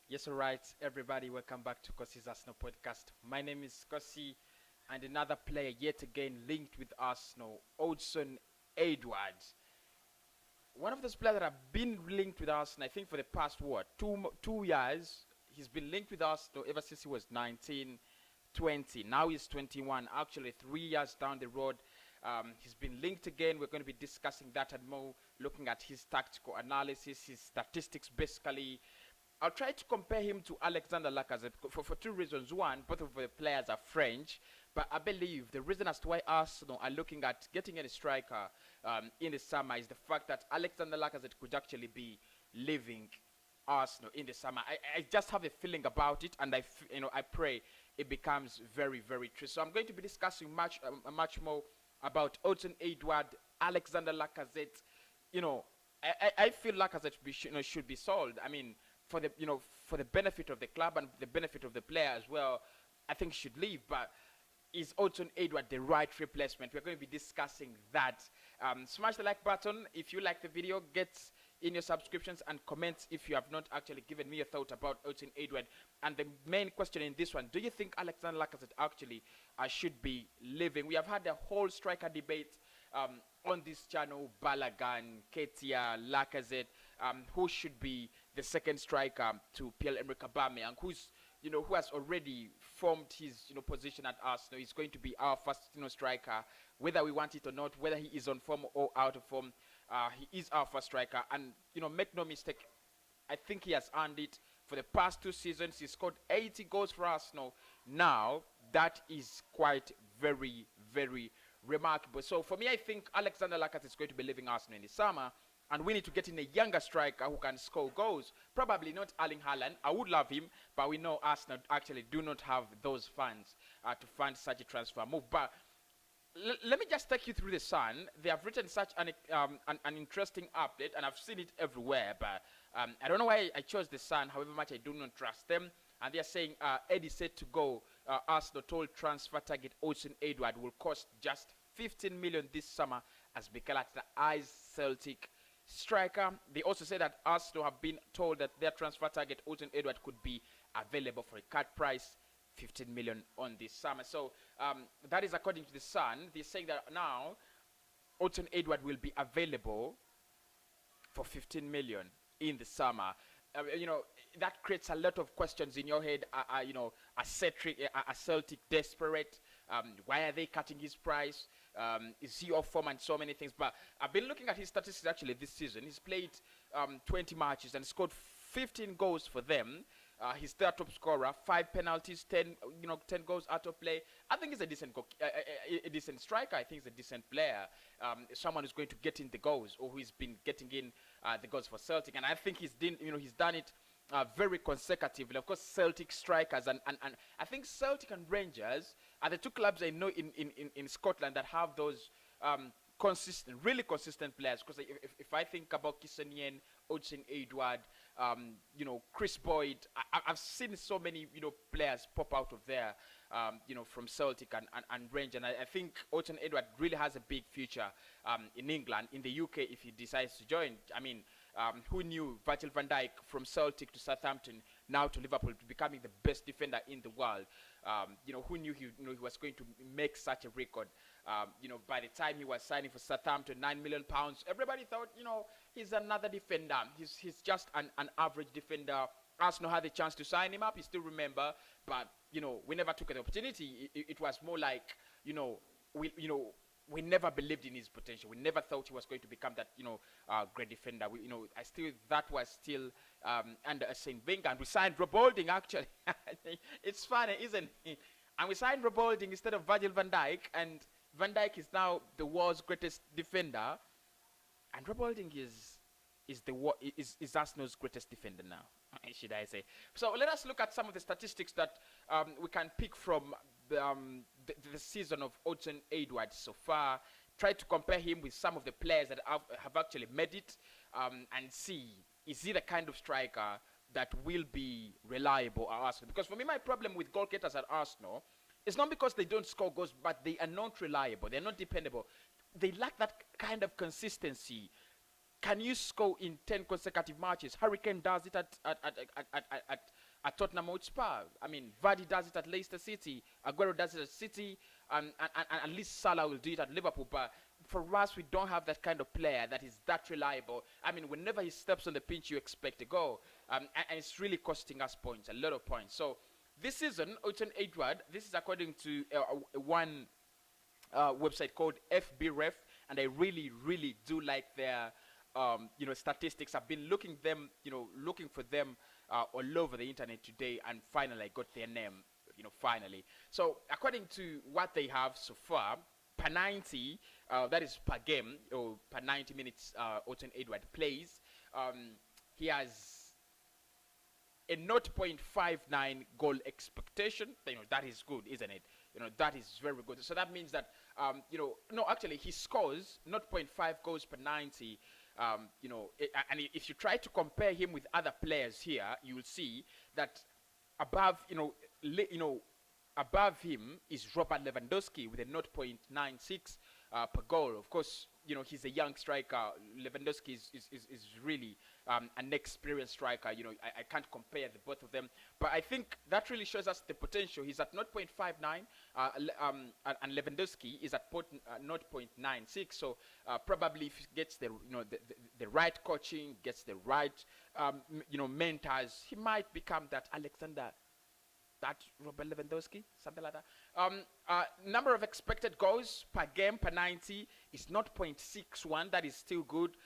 Yes, all right, everybody. Welcome back to Kosi's Arsenal podcast. My name is Kosi, and another player yet again linked with Arsenal, Odson Edwards. One of those players that have been linked with Arsenal, I think, for the past what 2 years. He's been linked with Arsenal ever since he was 19, 20. Now he's 21. Actually, 3 years down the road, he's been linked again. We're going to be discussing that and more, looking at his tactical analysis, his statistics, basically. I'll try to compare him to Alexander Lacazette for two reasons. One, both of the players are French, but I believe the reason as to why Arsenal are looking at getting a striker in the summer is the fact that Alexander Lacazette could actually be leaving Arsenal in the summer. I just have a feeling about it, and I pray it becomes very, very true. So I'm going to be discussing much more about Odson Edward, Alexander Lacazette. You know, I feel Lacazette should be sold. I mean, for the benefit of the club and the benefit of the player as well, I think he should leave. But is Odson Edward the right replacement? We're going to be discussing that. Smash the like button if you like the video. Get in your subscriptions and comments if you have not actually given me a thought about Odson Edward. And the main question in this one: do you think Alexander Lacazette actually should be leaving? We have had a whole striker debate on this channel: Balagan, Ketia, Lacazette. Who should be the second striker to Pierre-Emerick Aubameyang, who has already formed his position at Arsenal. He's going to be our first striker, whether we want it or not, whether he is on form or out of form. He is our first striker, and make no mistake, I think he has earned it. For the past 2 seasons, he scored 80 goals for Arsenal. Now that is quite very, very remarkable. So for me, I think Alexander Lacazette is going to be leaving Arsenal in the summer. And we need to get in a younger striker who can score goals. Probably not Erling Haaland. I would love him, but we know Arsenal actually do not have those funds to fund such a transfer move. But let me just take you through the Sun. They have written such an interesting update, and I've seen it everywhere. But I don't know why I chose the Sun, however much I do not trust them. And they're saying Eddie said to go. Arsenal told transfer target Odson Edward will cost just 15 million this summer as Mikel Arteta eyes Celtic striker. They also say that Arsenal have been told that their transfer target Odson Edward could be available for a cut price 15 million on this summer. So that is according to the Sun. They're saying that now Odson Edward will be available for 15 million in the summer. That creates a lot of questions in your head. Are Celtic desperate? Why are they cutting his price? Is he off form and so many things? But I've been looking at his statistics actually this season. He's played 20 matches and scored 15 goals for them. He's their top scorer, 5 penalties, 10 goals out of play. I think he's a decent striker. I think he's a decent player. Someone who's going to get in the goals, or who's been getting in the goals for Celtic. And I think he's done it very consecutively. Of course, Celtic strikers and I think Celtic and Rangers are the two clubs I know in Scotland that have those really consistent players. Because if I think about Kissenien, Odson Edward, Chris Boyd, I've seen so many players pop out of there, from Celtic and Rangers. And I think Odson Edward really has a big future in England, in the UK, if he decides to join. I mean, who knew Virgil van Dijk from Celtic to Southampton, now to Liverpool, becoming the best defender in the world? Who knew he was going to make such a record? By the time he was signing for Southampton, £9 million, everybody thought, he's another defender. He's just an average defender. Arsenal had the chance to sign him up, you still remember, but we never took the opportunity. It was more like, we never believed in his potential. We never thought he was going to become that, great defender. That was still under Arsene Wenger. And we signed Rob Holding, actually. It's funny, isn't it? And we signed Rob Holding instead of Virgil van Dijk. And Van Dijk is now the world's greatest defender. And Rob Holding is Arsenal's greatest defender now, should I say. So let us look at some of the statistics that we can pick from the season of Odson Edward so far. Try to compare him with some of the players that have actually made it, and see, is he the kind of striker that will be reliable at Arsenal? Because for me, my problem with goalkeepers at Arsenal is not because they don't score goals, but they are not reliable. They're not dependable. They lack that kind of consistency. can you score in 10 consecutive matches? Hurricane does it at Tottenham Hotspur. I mean, Vardy does it at Leicester City. Aguero does it at City. And at least Salah will do it at Liverpool. But for us, we don't have that kind of player that is that reliable. I mean, whenever he steps on the pitch, you expect a goal. And it's really costing us points, a lot of points. So this season, Oten Edward, this is according to one website called FBref, and I really, really do like their statistics. I've been looking for them all over the internet today, and finally I got their name. Finally. So according to what they have so far, per 90, that is per game or per 90 minutes, Oten Edward plays. He has a 0.59 goal expectation. That is good, isn't it? That is very good. So that means that no, actually he scores 0.5 goals per 90. And if you try to compare him with other players here, you will see that above above him is Robert Lewandowski with a 0.96 per goal. Of course, he's a young striker. Lewandowski is really an experienced striker. I can't compare the both of them, but I think that really shows us the potential. He's at 0.59, and Lewandowski is at 0.96. So probably if he gets the right coaching, gets the right mentors, he might become that Robert Lewandowski, something like that. Number of expected goals per game per 90 is 0.61. That is still good.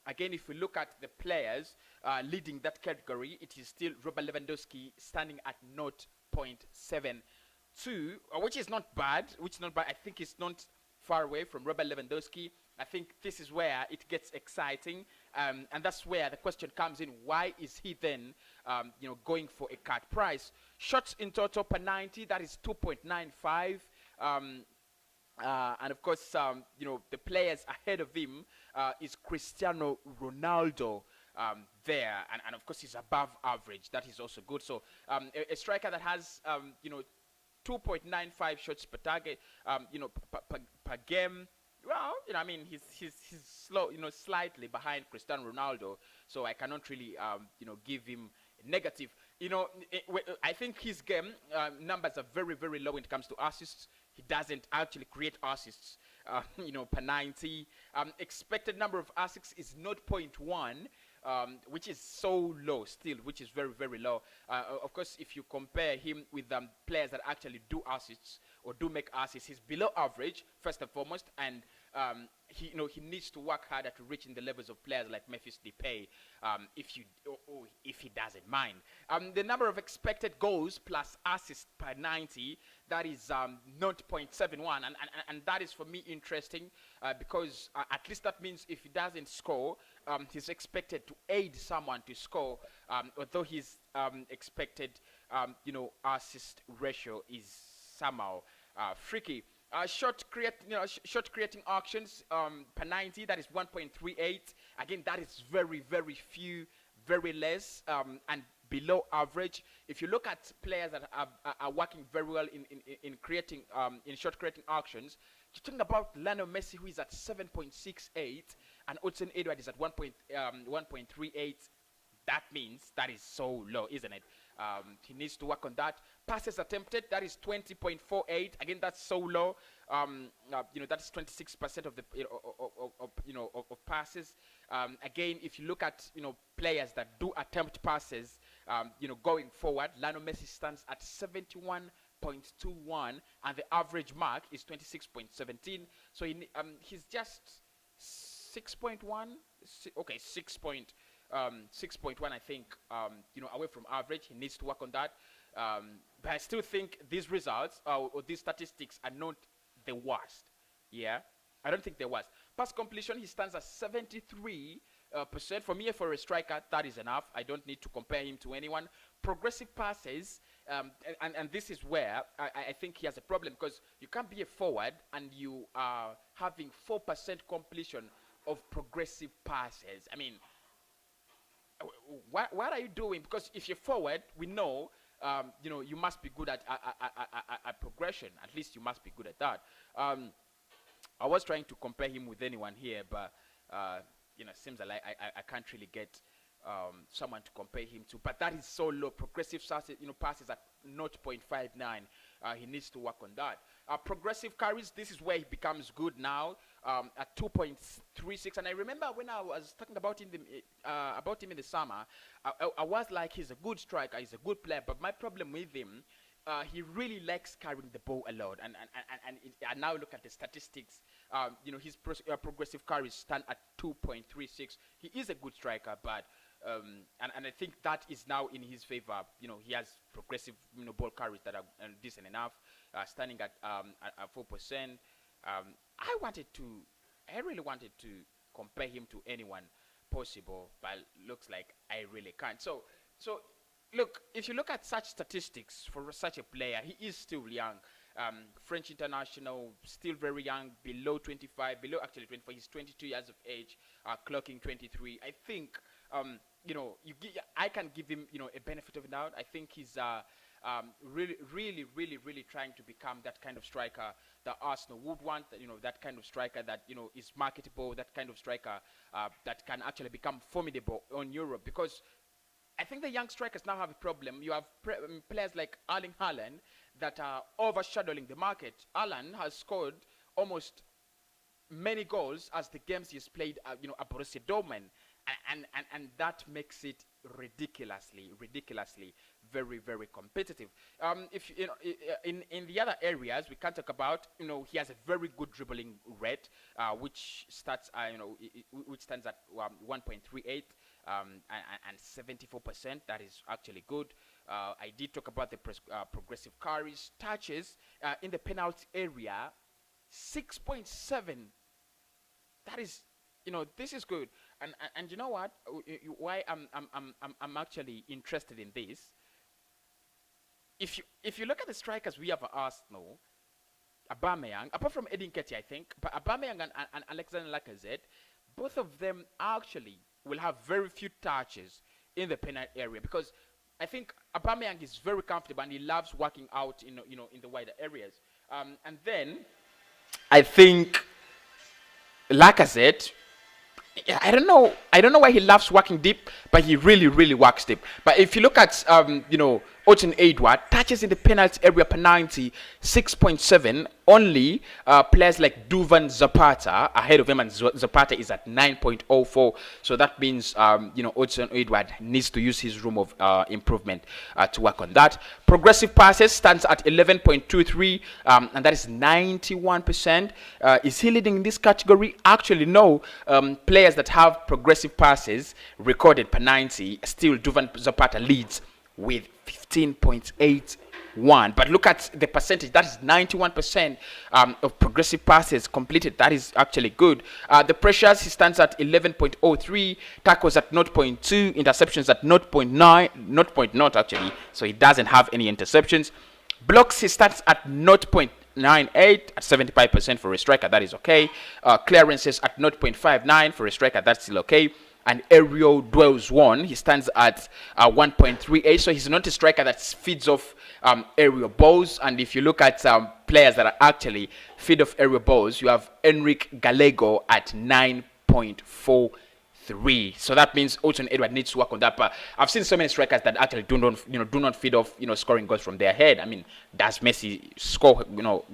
Again, if we look at the players leading that category, it is still Robert Lewandowski standing at 0.72, which is not bad. I think it's not far away from Robert Lewandowski. I think this is where it gets exciting, and that's where the question comes in. Why is he then, going for a cut price? Shots in total per 90, that is 2.95. And of course, the players ahead of him is Cristiano Ronaldo there, and of course he's above average. That is also good. So a striker that has 2.95 shots per target, per game. Well, he's slow, slightly behind Cristiano Ronaldo, so I cannot really, give him negative. I think his game numbers are very, very low when it comes to assists. He doesn't actually create assists, per 90. Expected number of assists is 0.1, which is so low still, which is very, very low. Of course, if you compare him with players that actually do assists or do make assists, he's below average, first and foremost, and he needs to work harder to reach in the levels of players like Memphis Depay, if he doesn't mind. The number of expected goals plus assists per 90, that is 0.71, and that is for me interesting because at least that means if he doesn't score, he's expected to aid someone to score, although his expected assist ratio is somehow freaky. Shot creating auctions per 90, that is 1.38. Again, that is very, very few, very less, and below average. If you look at players that are working very well in creating in shot creating auctions, you're talking about Lionel Messi, who is at 7.68, and Oten Edward is at 1.38. That means that is so low, isn't it? He needs to work on that. Passes attempted, that is 20.48. Again, that's so low. That's 26% of the of passes. Again, if you look at players that do attempt passes, going forward, Lionel Messi stands at 71.21, and the average mark is 26.17. So he's just 6.1. Okay, 6.1, I think, away from average. He needs to work on that. But I still think these results or these statistics are not the worst. Yeah, I don't think they're worst. Pass completion, he stands at 73%. For me, for a striker, that is enough. I don't need to compare him to anyone. Progressive passes, and this is where I think he has a problem, because you can't be a forward and you are having 4% completion of progressive passes. I mean, what are you doing? Because if you're forward, we know, you must be good at progression. At least you must be good at that. I was trying to compare him with anyone here, but seems like I can't really get someone to compare him to. But that is so low. Progressive passes at 0.59. He needs to work on that. Progressive carries, this is where he becomes good now, at 2.36. And I remember when I was talking about him in the summer, I was like, he's a good striker, he's a good player. But my problem with him, he really likes carrying the ball a lot. And I now look at the statistics. His progressive carries stand at 2.36. He is a good striker, but and I think that is now in his favor. He has progressive ball carries that are decent enough, standing at 4%. I really wanted to compare him to anyone possible, but looks like I really can't. So look, if you look at such statistics for such a player, he is still young. French international, still very young, below 25, below actually 24. He's 22 years of age, clocking 23. I think, I can give him, a benefit of the doubt. I think he's really trying to become that kind of striker that Arsenal would want. That kind of striker that is marketable. That kind of striker that can actually become formidable on Europe. Because I think the young strikers now have a problem. You have players like Erling Haaland that are overshadowing the market. Haaland has scored almost many goals as the games he's played at Borussia Dortmund, and that makes it ridiculously very competitive. If in the other areas we can talk about, he has a very good dribbling rate, which stands at 1.38 and 74%. That is actually good. I did talk about the progressive carries, touches in the penalty area, 6.7. That is, this is good. And you know what? Why I'm actually interested in this. If you look at the strikers we have at Arsenal, Aubameyang, apart from Edin Nketiah, I think, but Aubameyang and Alexander Lacazette, both of them actually will have very few touches in the penalty area, because I think Aubameyang is very comfortable and he loves working out in the wider areas. And then I think Lacazette, I don't know why he loves working deep, but he really works deep. But if you look at Oden Edouard, touches in the penalty area per 90, 6.7. Only players like Duvan Zapata ahead of him, and Zapata is at 9.04. So that means Oden Edouard needs to use his room of improvement to work on that. Progressive passes stands at 11.23, and that is 91%. Is he leading in this category? Actually, no. Players that have progressive passes recorded per 90, still Duvan Zapata leads with 15.81. But look at the percentage. That is 91% of progressive passes completed. That is actually good. The pressures, he stands at 11.03. Tackles at 0.2. Interceptions at 0.9. 0.0 actually. So he doesn't have any interceptions. Blocks, he starts at 0.98 at 75% for a striker. That is okay. Clearances at 0.59 for a striker. That's still okay. And aerial duels won, he stands at 1.38. So he's not a striker that feeds off aerial balls. And if you look at players that are actually feed off aerial balls, you have Enrique Gallego at 9.43. So that means Oden Edouard needs to work on that. But I've seen so many strikers that actually do not feed off scoring goals from their head. I mean, does Messi score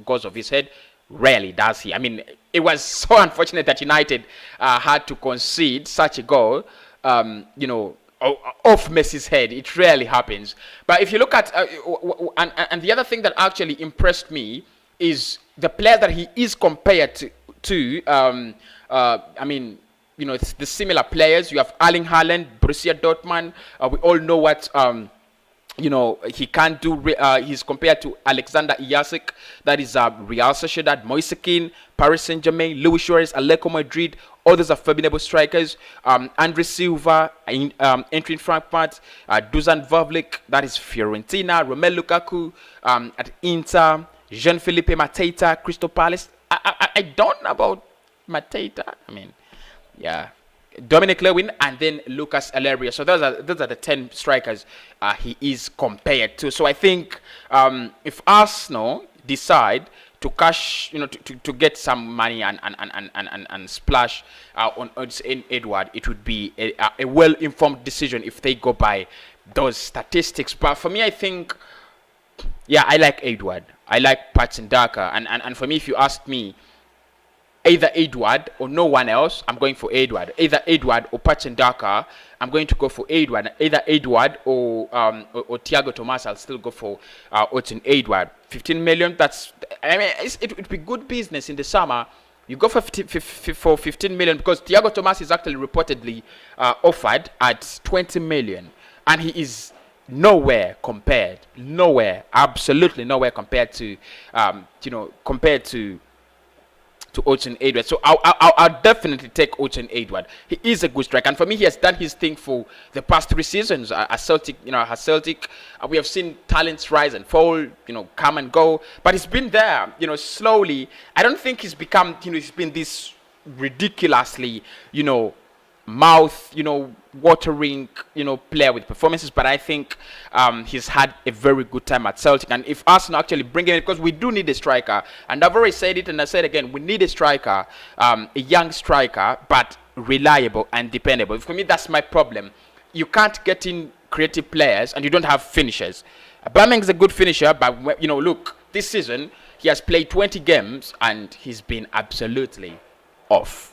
goals of his head? Rarely does he. I mean, it was so unfortunate that United had to concede such a goal, off Messi's head. It rarely happens. But if you look at, and the other thing that actually impressed me is the player that he is compared to. It's the similar players. You have Erling Haaland, Borussia Dortmund. We all know what he can't do. He's compared to Alexander Isak, that is Real Sociedad, Moise Kean, Paris Saint-Germain, Luis Suarez, Atletico Madrid. Others are formidable strikers. Andre Silva, entering Frankfurt, Dusan Vlahovic, that is Fiorentina, Romelu Lukaku at Inter, Jean-Philippe Mateta, Crystal Palace. I don't know about Mateta. I mean, yeah. Dominic Lewin, and then Lucas Alaria. So those are the 10 strikers he is compared to. So I think if Arsenal decide to cash, to get some money and splash on Edward, it would be a well-informed decision if they go by those statistics. But for me, I think, yeah, I like Edward. I like Patson Daka, and for me, if you ask me, either Edward or no one else, I'm going for Edward. Either Edward or Patson Daka, I'm going to go for Edward. Either Edward or Thiago Tomas, I'll still go for Otzen Edward. 15 million, it would be good business in the summer. You go for 15 million because Thiago Tomas is actually reportedly offered at 20 million. And he is absolutely nowhere compared to, to Otzen Edward. So I'll definitely take Otzen Edward. He is a good striker, and for me, he has done his thing for the past 3 seasons at Celtic. At Celtic, we have seen talents rise and fall, come and go, but he's been there, slowly. I don't think he's become, he's been this ridiculously, mouth, watering, player with performances, but I think he's had a very good time at Celtic. And if Arsenal actually bring him in, because we do need a striker, and I've already said it and I said again, we need a striker, a young striker, but reliable and dependable. For me, that's my problem. You can't get in creative players and you don't have finishers. Aubameyang is a good finisher, but look, this season he has played 20 games and he's been absolutely off.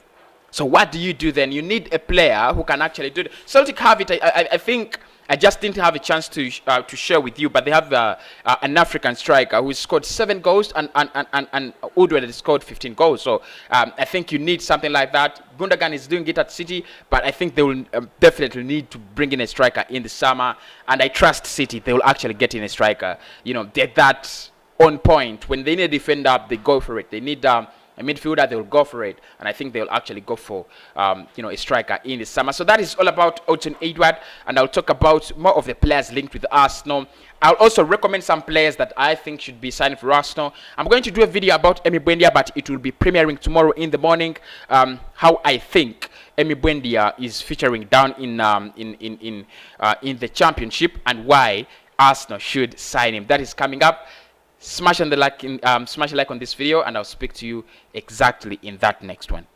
So what do you do then? You need a player who can actually do it. Celtic have it. I think I just didn't have a chance to share with you, but they have an African striker who scored 7 goals and Udwed has scored 15 goals. So I think you need something like that. Gundogan is doing it at City, but I think they will definitely need to bring in a striker in the summer. And I trust City. They will actually get in a striker. They're that on point. When they need a defender, they go for it. They need a midfielder, they will go for it, and I think they will actually go for a striker in the summer. So that is all about Otzen Edward, and I'll talk about more of the players linked with Arsenal. I'll also recommend some players that I think should be signed for Arsenal. I'm going to do a video about Emi Buendia, but it will be premiering tomorrow in the morning. How I think Emi Buendia is featuring down in the Championship and why Arsenal should sign him. That is coming up. Smash a like on this video, and I'll speak to you exactly in that next one.